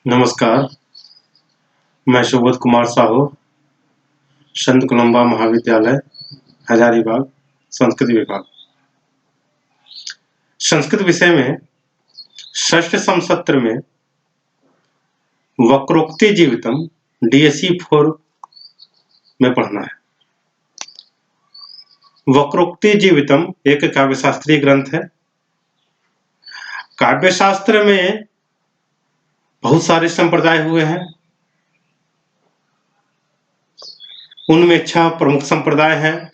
नमस्कार, मैं सुबोध कुमार साहू, संत कोलंबा महाविद्यालय, हजारीबाग, संस्कृत विभाग। संस्कृत विषय में षष्ठ समसत्र में वक्रोक्ति जीवितम DSE 4 में पढ़ना है। वक्रोक्ति जीवितम एक काव्यशास्त्रीय ग्रंथ है। काव्यशास्त्र में बहुत सारे संप्रदाय हुए हैं। उनमें 6 प्रमुख संप्रदाय हैं: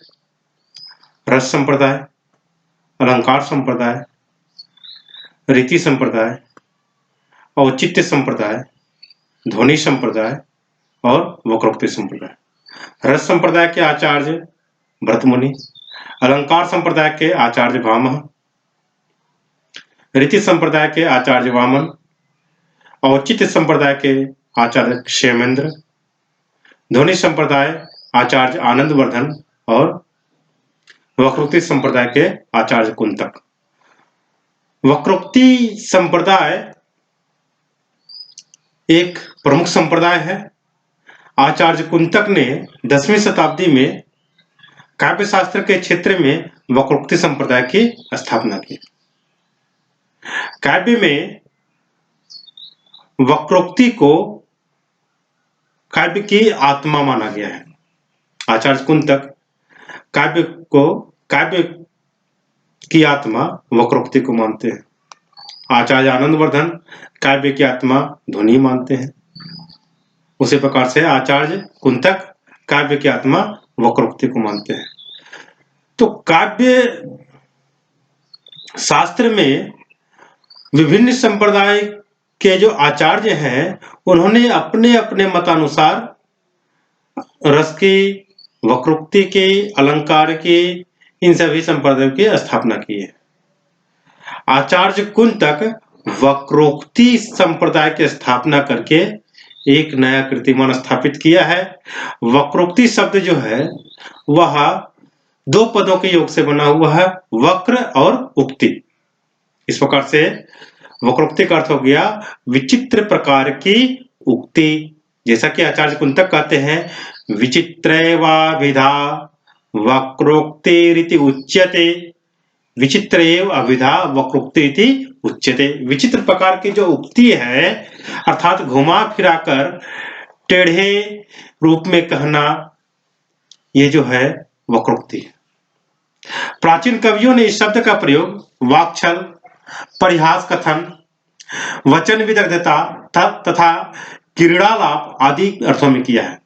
रस संप्रदाय, अलंकार संप्रदाय, रीति संप्रदाय, औचित्य संप्रदाय, ध्वनि संप्रदाय और वक्रोक्ति संप्रदाय। रस संप्रदाय के आचार्य भरत मुनि, अलंकार संप्रदाय के आचार्य भामह, रीति संप्रदाय के आचार्य वामन, औचित्य संप्रदाय के आचार्य क्षेमेंद्र, ध्वनि संप्रदाय आचार्य आनंदवर्धन और वक्रोक्ति संप्रदाय के आचार्य कुंतक। वक्रोक्ति संप्रदाय एक प्रमुख संप्रदाय है। आचार्य कुंतक ने 10वीं शताब्दी में काव्यशास्त्र के क्षेत्र में वक्रोक्ति संप्रदाय की स्थापना की। काव्य में वक्रोक्ति को काव्य की आत्मा माना गया है। आचार्य कुंतक काव्य की आत्मा वक्रोक्ति को मानते हैं। आचार्य आनंदवर्धन काव्य की आत्मा ध्वनि मानते हैं। उसी प्रकार से आचार्य कुंतक काव्य की आत्मा वक्रोक्ति को मानते हैं। तो काव्य शास्त्र में विभिन्न संप्रदाय के जो आचार्य हैं, उन्होंने अपने अपने मतानुसार रस की, वक्रोक्ति की, अलंकार की, इन सभी संप्रदायों की स्थापना की है। आचार्य कुंतक वक्रोक्ति संप्रदाय की स्थापना करके एक नया कीर्तिमान स्थापित किया है। वक्रोक्ति शब्द जो है वह 2 पदों के योग से बना हुआ है, वक्र और उक्ति। इस प्रकार से वक्रोक्ति का अर्थ हो गया विचित्र प्रकार की उक्ति। जैसा कि आचार्य कुंतक कहते हैं, विचित्रैवाभिधा वक्रोक्तिरिति उच्यते। विचित्रैव अभिधा वक्रोक्तिरिति उच्यते। विचित्र प्रकार की जो उक्ति है, अर्थात घुमा फिराकर टेढ़े रूप में कहना, ये जो है वक्रोक्ति है। प्राचीन कवियों ने इस शब्द का प्रयोग वाक्छल, परिहास कथन, वचन विदग्धता तथा क्रीड़ालाप आदि अर्थों में किया है।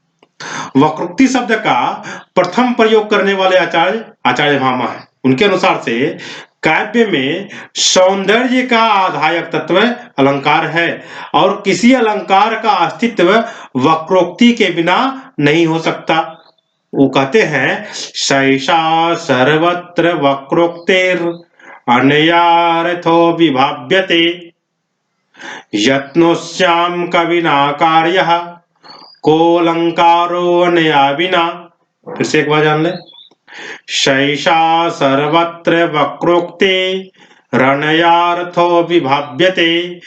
वक्रोक्ति शब्द का प्रथम प्रयोग करने वाले आचार्य भामह है। उनके अनुसार से काव्य में सौंदर्य का आधायक तत्व अलंकार है और किसी अलंकार का अस्तित्व वक्रोक्ति के बिना नहीं हो सकता। वो कहते हैं, सैषा सर्वत्र वक्रोक्तेर अनयार्थो विभाव्यते यत्नोस्याम कविना कार्यः कोऽलंकारो अनया विना। फिर से एक बार जान ले, सैषा सर्वत्र वक्रोक्ते रणयार्थो विभाव्यते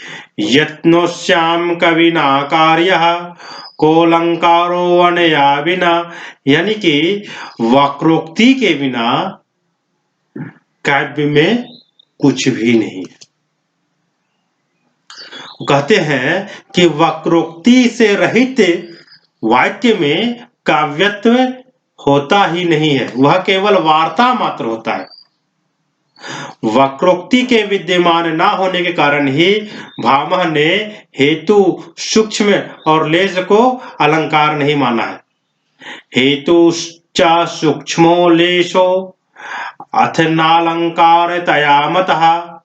यत्नोस्याम कविना कार्यः कोऽलंकारो अनया विना। यानी कि वक्रोक्ति के बिना काव्य में कुछ भी नहीं है। कहते हैं कि वक्रोक्ति से रहित वाक्य में काव्यत्व होता ही नहीं है, वह केवल वार्ता मात्र होता है। वक्रोक्ति के विद्यमान न होने के कारण ही भामह ने हेतु, सूक्ष्म और लेश को अलंकार नहीं माना है। हेतुश्च सूक्ष्मो लेशो अथ नालंकारतया मतः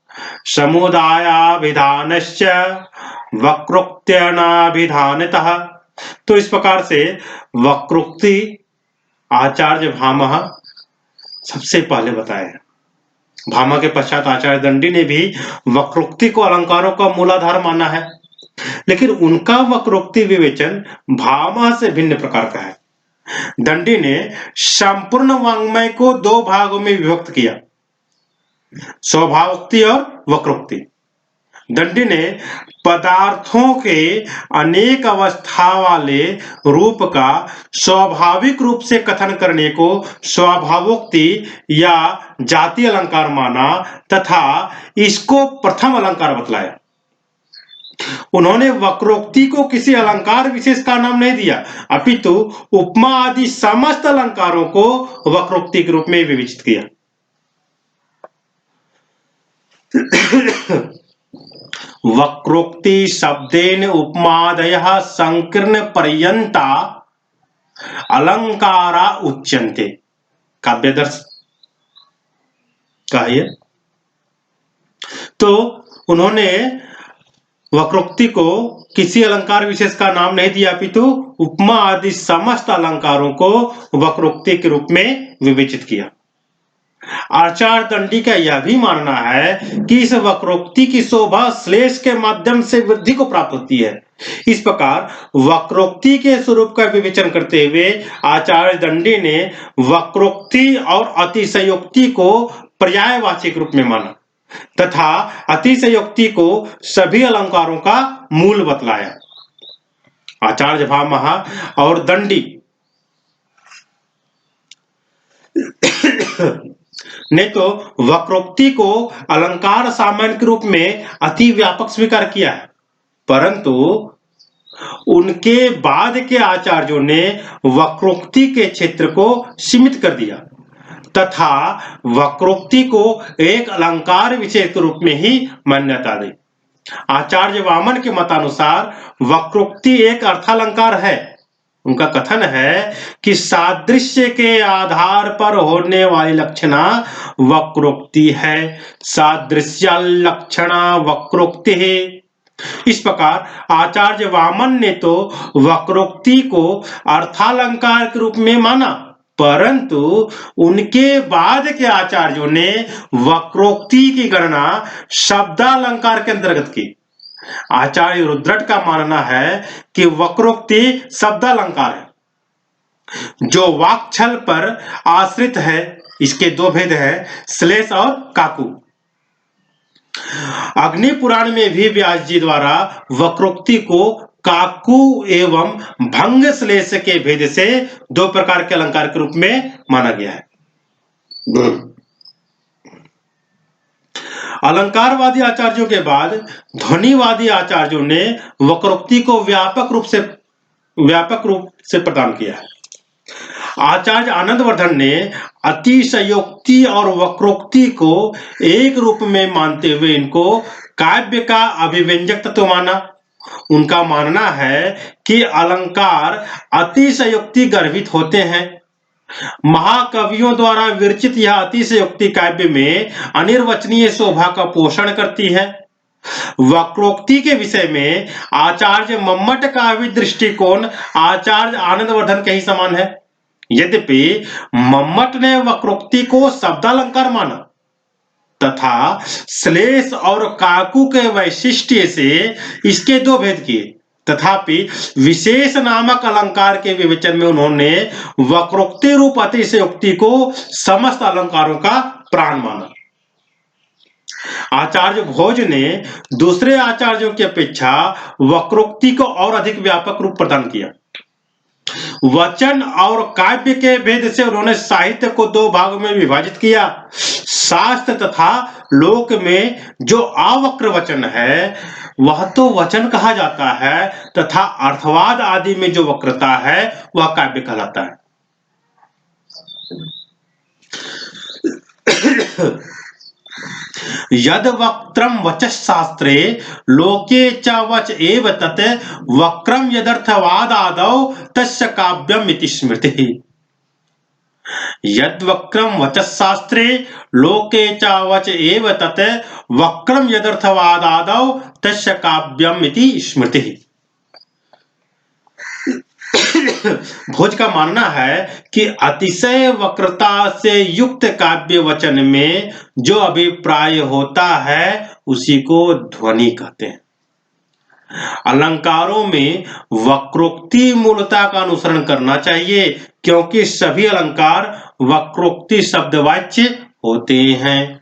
समुदायाभिधानश्च वक्रोक्त्यनाभिधानतः। तो इस प्रकार से वक्रोक्ति आचार्य भामह सबसे पहले बताए हैं। भामह के पश्चात आचार्य दंडी ने भी वक्रोक्ति को अलंकारों का मूलाधार माना है, लेकिन उनका वक्रोक्ति विवेचन भामह से भिन्न प्रकार का है। दंडी ने संपूर्ण वाङ्मय को 2 भागों में विभक्त किया, स्वभावोक्ति और वक्रोक्ति। दंडी ने पदार्थों के अनेक अवस्था वाले रूप का स्वाभाविक रूप से कथन करने को स्वभावोक्ति या जाति अलंकार माना तथा इसको प्रथम अलंकार बतलाया। उन्होंने वक्रोक्ति को किसी अलंकार विशेष का नाम नहीं दिया, अपितु उपमा आदि समस्त अलंकारों को वक्रोक्ति के रूप में विवेचित किया। वक्रोक्ति शब्देन उपमादयः संकीर्ण पर्यन्ता अलंकारा उच्यन्ते। काव्यदर्श कहिए। तो उन्होंने वक्रोक्ति को किसी अलंकार विशेष का नाम नहीं दिया, अपितु उपमा आदि समस्त अलंकारों को वक्रोक्ति के रूप में विवेचित किया। आचार्य दंडी का यह भी मानना है कि इस वक्रोक्ति की शोभा श्लेष के माध्यम से वृद्धि को प्राप्त होती है। इस प्रकार वक्रोक्ति के स्वरूप का विवेचन करते हुए आचार्य दंडी ने वक्रोक्ति और अतिशयोक्ति को पर्यायवाचक रूप में माना तथा अतिशयोक्ति को सभी अलंकारों का मूल बतलाया। आचार्य भामह और दंडी ने तो वक्रोक्ति को अलंकार सामान्य के रूप में अति व्यापक स्वीकार किया है, परंतु उनके बाद के आचार्यों ने वक्रोक्ति के क्षेत्र को सीमित कर दिया तथा वक्रोक्ति को एक अलंकार विशेष के रूप में ही मान्यता दी। आचार्य वामन के मतानुसार वक्रोक्ति एक अर्थालंकार है। उनका कथन है कि सादृश्य के आधार पर होने वाली लक्षणा वक्रोक्ति है, सादृश्य लक्षणा वक्रोक्ति है। इस प्रकार आचार्य वामन ने तो वक्रोक्ति को अर्थालंकार के रूप में माना, परंतु उनके बाद के आचार्यों ने वक्रोक्ति की गणना शब्दालंकार के अंतर्गत की। आचार्य रुद्रट का मानना है कि वक्रोक्ति शब्दालंकार है जो वाक्छल पर आश्रित है। इसके दो भेद हैं, श्लेष और काकू। अग्नि पुराण में भी व्यास जी द्वारा वक्रोक्ति को काकू एवं भंग श्लेष के भेद से दो प्रकार के अलंकार के रूप में माना गया है। अलंकारवादी आचार्यों के बाद ध्वनिवादी आचार्यों ने वक्रोक्ति को व्यापक रूप से प्रदान किया है। आचार्य आनंदवर्धन ने अतिशयोक्ति और वक्रोक्ति को एक रूप में मानते हुए इनको काव्य का अभिव्यंजक तत्व माना। उनका मानना है कि अलंकार अतिशयोक्ति गर्भित होते हैं। महाकवियों द्वारा विरचित यह अतिशयोक्ति काव्य में अनिर्वचनीय शोभा का पोषण करती है। वक्रोक्ति के विषय में आचार्य मम्मट का भी दृष्टिकोण आचार्य आनंदवर्धन के ही समान है। यद्यपि मम्मट ने वक्रोक्ति को शब्दालंकार माना तथा श्लेष और काकू के वैशिष्ट्य से इसके दो भेद किए, तथापि विशेष नामक अलंकार के विवेचन में उन्होंने वक्रोक्ति रूप अतिशयोक्ति को समस्त अलंकारों का प्राण माना। आचार्य भोज ने दूसरे आचार्यों की अपेक्षा वक्रोक्ति को और अधिक व्यापक रूप प्रदान किया। वचन और काव्य के भेद से उन्होंने साहित्य को दो भागों में विभाजित किया। शास्त्र तथा लोक में जो अवक्र वचन है वह तो वचन कहा जाता है तथा अर्थवाद आदि में जो वक्रता है वह काव्य कहलाता है। यद वक्त्रम वचशास्त्रे लोके च वच एव तत् वक्रम यदर्थवादादौ तस्य काव्यम इति स्मृतिः। यद वक्रम वचशास्त्रे लोके च वच एव तत् वक्रम यदर्थवादादौ तस्य काव्यम इति स्मृतिः। भोज का मानना है कि अतिशय वक्रता से युक्त काव्य वचन में जो अभिप्राय होता है उसी को ध्वनि कहते हैं। अलंकारों में वक्रोक्ति मूलता का अनुसरण करना चाहिए क्योंकि सभी अलंकार वक्रोक्ति शब्दवाच्य होते हैं।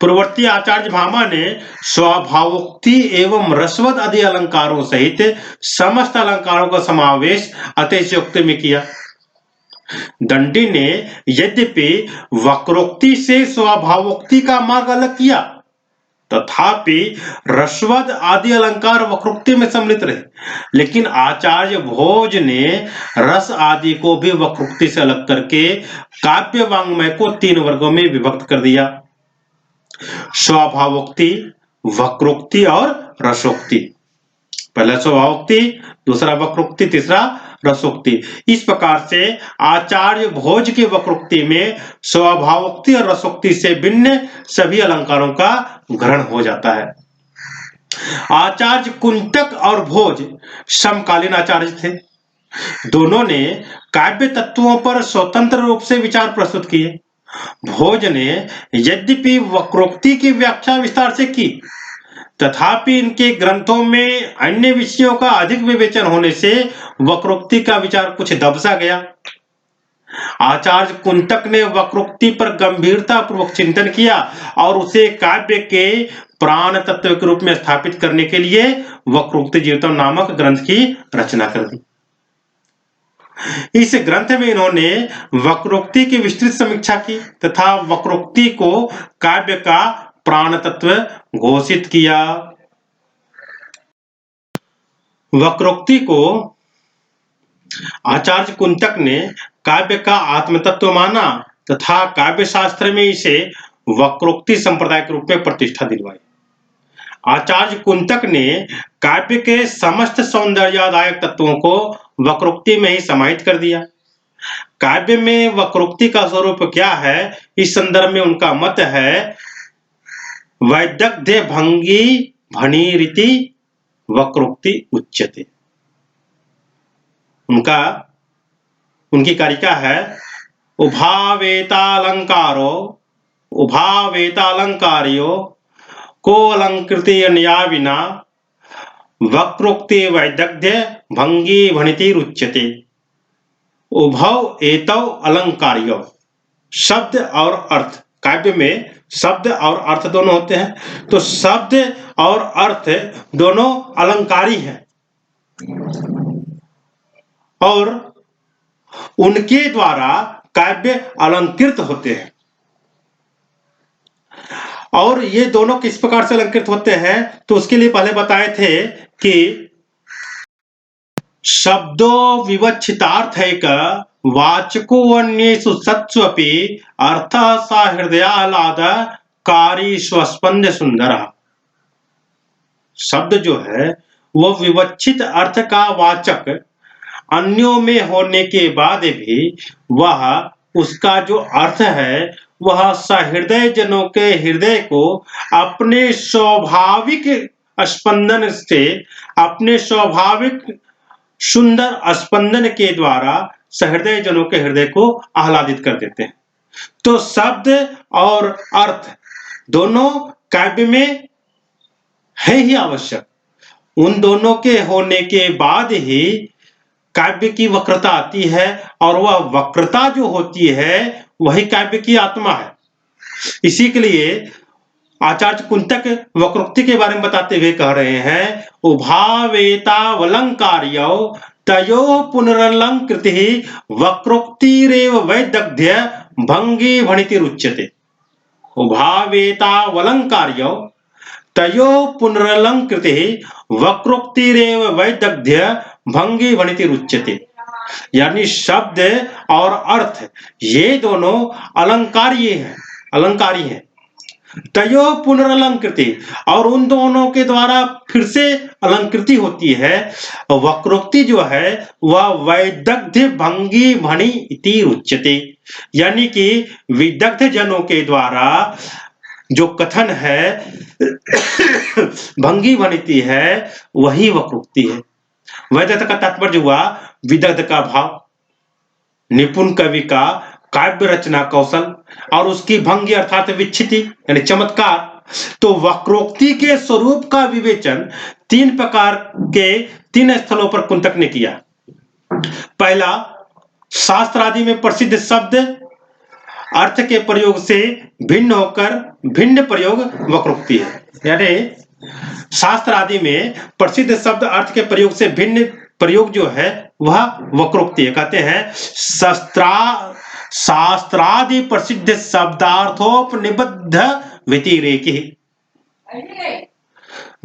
पूर्ववर्ती आचार्य भामा ने स्वभावोक्ति एवं रसवद आदि अलंकारों सहित समस्त अलंकारों का समावेश अतिशयोक्ति में किया। दंडी ने यद्यपि वक्रोक्ति से स्वभावोक्ति का मार्ग अलग किया, तथापि रसवद आदि अलंकार वक्रोक्ति में सम्मिलित रहे, लेकिन आचार्य भोज ने रस आदि को भी वक्रोक्ति से अलग करके काव्य वांग्मय को 3 वर्गों में विभक्त कर दिया: स्वभावोक्ति, वक्रोक्ति और रसोक्ति। पहला स्वभावोक्ति, दूसरा वक्रोक्ति, तीसरा रसोक्ति। इस प्रकार से आचार्य भोज के वक्रोक्ति में स्वभावोक्ति और रसोक्ति से भिन्न सभी अलंकारों का ग्रहण हो जाता है। आचार्य कुंतक और भोज समकालीन आचार्य थे। दोनों ने काव्य तत्वों पर स्वतंत्र रूप से विचार प्रस्तुत किए। भोज ने यद्यपि वक्रोक्ति की व्याख्या विस्तार से की, तथापि इनके ग्रंथों में अन्य विषयों का अधिक विवेचन होने से वक्रोक्ति का विचार कुछ दबसा गया। आचार्य कुंतक ने वक्रोक्ति पर गंभीरता पूर्वक चिंतन किया और उसे काव्य के प्राण तत्व के रूप में स्थापित करने के लिए वक्रोक्ति जीवितम नामक ग्रंथ की रचना कर दी। इस ग्रंथ में इन्होंने वक्रोक्ति की विस्तृत समीक्षा की तथा वक्रोक्ति को काव्य का प्राण तत्व घोषित किया। वक्रोक्ति को आचार्य कुंतक ने काव्य का आत्म तत्व माना तथा काव्य शास्त्र में इसे वक्रोक्ति संप्रदाय के रूप में प्रतिष्ठा दिलवाई। आचार्य कुंतक ने काव्य के समस्त सौंदर्यदायक तत्वों को वक्रोक्ति में ही समाहित कर दिया। काव्य में वक्रोक्ति का स्वरूप क्या है, इस संदर्भ में उनका मत है वैदग्ध्य भंगी भणिरिति वक्रोक्ति उच्यते। उनकी कारिका है उभावेतालंकार्यो को अलंकृतेनया विना वक्रोक्ति वैदग्ध्य भंगी भणितिरुच्यते। उभव एतौ अलंकार्यो, शब्द और अर्थ। काव्य में शब्द और अर्थ दोनों होते हैं, तो शब्द और अर्थ दोनों अलंकारी हैं और उनके द्वारा काव्य अलंकृत होते हैं। और ये दोनों किस प्रकार से अलंकृत होते हैं, तो उसके लिए पहले बताए थे कि शब्दो विवक्षितार्थैक वाचको अन्येषु सत्स्वपि अर्थः सा हृदयाह्लादकारी स्वस्पंद सुंदरः। शब्द जो है वह विवक्षित अर्थ का वाचक अन्यों में होने के बाद भी वह उसका जो अर्थ है वह सहृदय जनों के हृदय को अपने स्वाभाविक स्पंदन से, अपने स्वाभाविक सुंदर स्पंदन के द्वारा सहृदय जनों के हृदय को आह्लादित कर देते हैं। तो शब्द और अर्थ दोनों काव्य में है ही आवश्यक। उन दोनों के होने के बाद ही काव्य की वक्रता आती है और वह वक्रता जो होती है वही काव्य की आत्मा है। इसी के लिए आचार्य कुंतक वक्रोक्ति के बारे में बताते हुए कह रहे हैं उभावेतावलंकार्यो तयो पुनरलंकृति वक्रोक्तिरेव वैदग्ध्य भंगी भणितिरुच्यते। उभावेतावलंकार्यो तयो पुनरलंकृति वक्रोक्तिरेव वैदग्ध्य भंगी भणितिरुच्यते। यानी शब्द और अर्थ ये दोनों अलंकारी हैं। तयो पुनरलंकृति, और उन दोनों के द्वारा फिर से अलंकृति होती है। वक्रोक्ति जो है वह वैदग्ध्य भंगी भणि इति उच्यते, यानी कि विदग्ध जनों के द्वारा जो कथन है भंगी भणिति है वही वक्रोक्ति है। वैदग्ध का तात्पर्य हुआ विदग्ध का भाव, निपुण कवि का काव्य रचना कौशल और उसकी भंगी अर्थात विच्छिति यानी चमत्कार। तो वक्रोक्ति के स्वरूप का विवेचन 3 प्रकार के 3 स्थलों पर कुंतक ने किया। पहला, शास्त्र आदि में प्रसिद्ध शब्द अर्थ के प्रयोग से भिन्न होकर भिन्न प्रयोग वक्रोक्ति है। यानी शास्त्र आदि में प्रसिद्ध शब्द अर्थ के प्रयोग से भिन्न प्रयोग जो है वह वक्रोक्ति है। कहते हैं शास्त्रादि प्रसिद्ध शब्दार्थोपनिबद्ध व्यतिरेकी।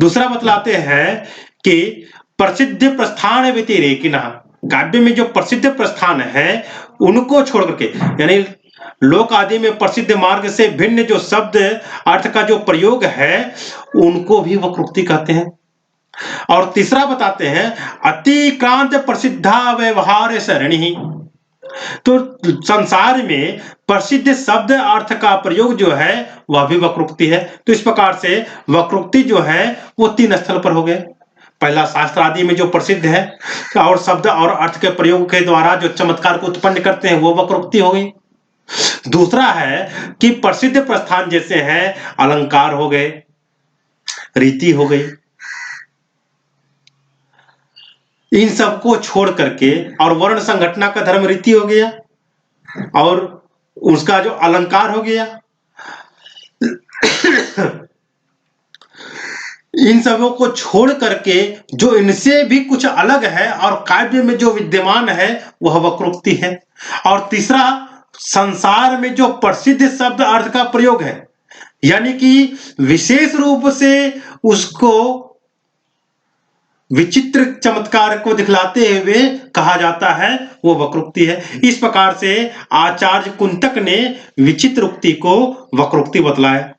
दूसरा बतलाते हैं कि प्रसिद्ध प्रस्थान व्यतिरेकिना, काव्य में जो प्रसिद्ध प्रस्थान है उनको छोड़ करके, यानी लोक आदि में प्रसिद्ध मार्ग से भिन्न जो शब्द अर्थ का जो प्रयोग है उनको भी वक्रोक्ति कहते हैं। और तीसरा बताते हैं अतिक्रांत प्रसिद्धा व्यवहार सरणी। तो संसार में प्रसिद्ध शब्द अर्थ का प्रयोग जो है वह भी वक्रोक्ति है। तो इस प्रकार से वक्रोक्ति जो है वो 3 स्थल पर हो गए। पहला शास्त्र आदि में जो प्रसिद्ध है और शब्द और अर्थ के प्रयोग के द्वारा जो चमत्कार को उत्पन्न करते हैं वो वक्रोक्ति हो गई। दूसरा है कि प्रसिद्ध प्रस्थान जैसे हैं अलंकार हो गए, रीति हो गई, इन सबको छोड़ करके, और वर्ण संघटना का धर्म रीति हो गया और उसका जो अलंकार हो गया, इन सबों को छोड़ करके जो इनसे भी कुछ अलग है और काव्य में जो विद्यमान है वह वक्रोक्ति है। और तीसरा संसार में जो प्रसिद्ध शब्द अर्थ का प्रयोग है, यानी कि विशेष रूप से उसको विचित्र चमत्कार को दिखलाते हुए कहा जाता है वो वक्रोक्ति है। इस प्रकार से आचार्य कुंतक ने विचित्र उक्ति को वक्रोक्ति बतलाया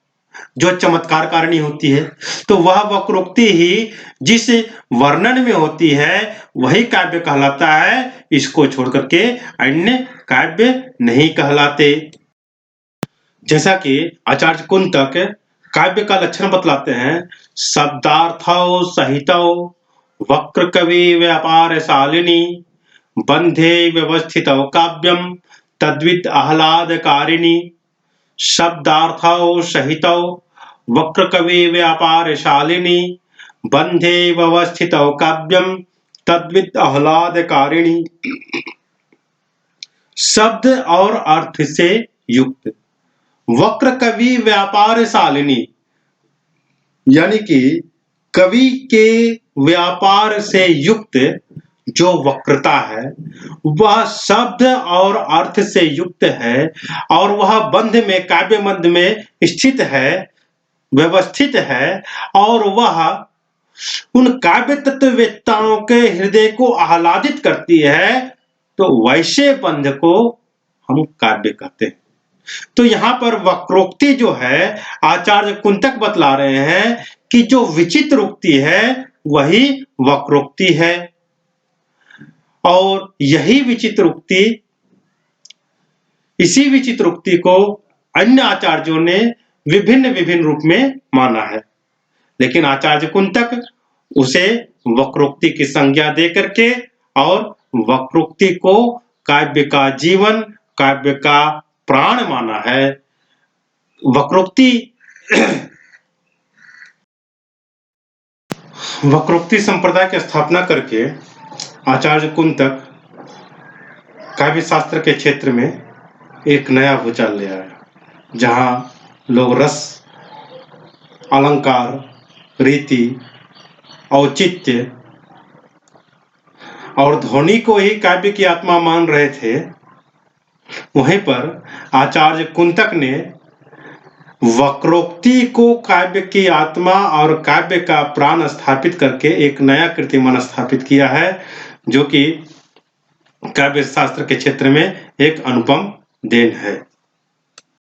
जो चमत्कार कारणी होती है। तो वह वक्रोक्ति ही जिस वर्णन में होती है वही काव्य कहलाता है, इसको छोड़ करके अन्य काव्य नहीं कहलाते। जैसा कि आचार्य कुंतक काव्य का लक्षण बतलाते हैं, शब्दार्थौ सहितौ वक्र कवि व्यापार शालिनी बंधे व्यवस्थितौ काव्यम तद्विद आह्लादकारिणी। शब्दार्थौ सहितौ वक्र कवि व्यापार शालिनी बंधे व्यवस्थितौ काव्यम तद्विद आह्लादकारिणी। शब्द और अर्थ से युक्त वक्र कवि व्यापार शालिनी, यानी कि कवि के व्यापार से युक्त जो वक्रता है वह शब्द और अर्थ से युक्त है और वह बंध में काव्य बंध में स्थित है, व्यवस्थित है, और वह उन काव्य तत्ववेत्ताओं के हृदय को आह्लादित करती है। तो वैसे बंध को हम काव्य कहते हैं। तो यहाँ पर वक्रोक्ति जो है आचार्य कुंतक बतला रहे हैं कि जो विचित्र उक्ति है वही वक्रोक्ति है, और यही विचित्र उक्ति, इसी विचित्र उक्ति को अन्य आचार्यों ने विभिन्न विभिन्न रूप में माना है, लेकिन आचार्य कुंतक उसे वक्रोक्ति की संज्ञा दे करके और वक्रोक्ति को काव्य का जीवन, काव्य का प्राण माना है। वक्रोक्ति संप्रदाय की स्थापना करके आचार्य कुंतक काव्य शास्त्र के क्षेत्र में एक नया भूचाल ले आया, जहां लोग रस, अलंकार, रीति, औचित्य और ध्वनि को ही काव्य की आत्मा मान रहे थे। वहीं पर आचार्य कुंतक ने वक्रोक्ति को काव्य की आत्मा और काव्य का प्राण स्थापित करके एक नया कीर्तिमान स्थापित किया है, जो कि काव्य शास्त्र के क्षेत्र में एक अनुपम देन है।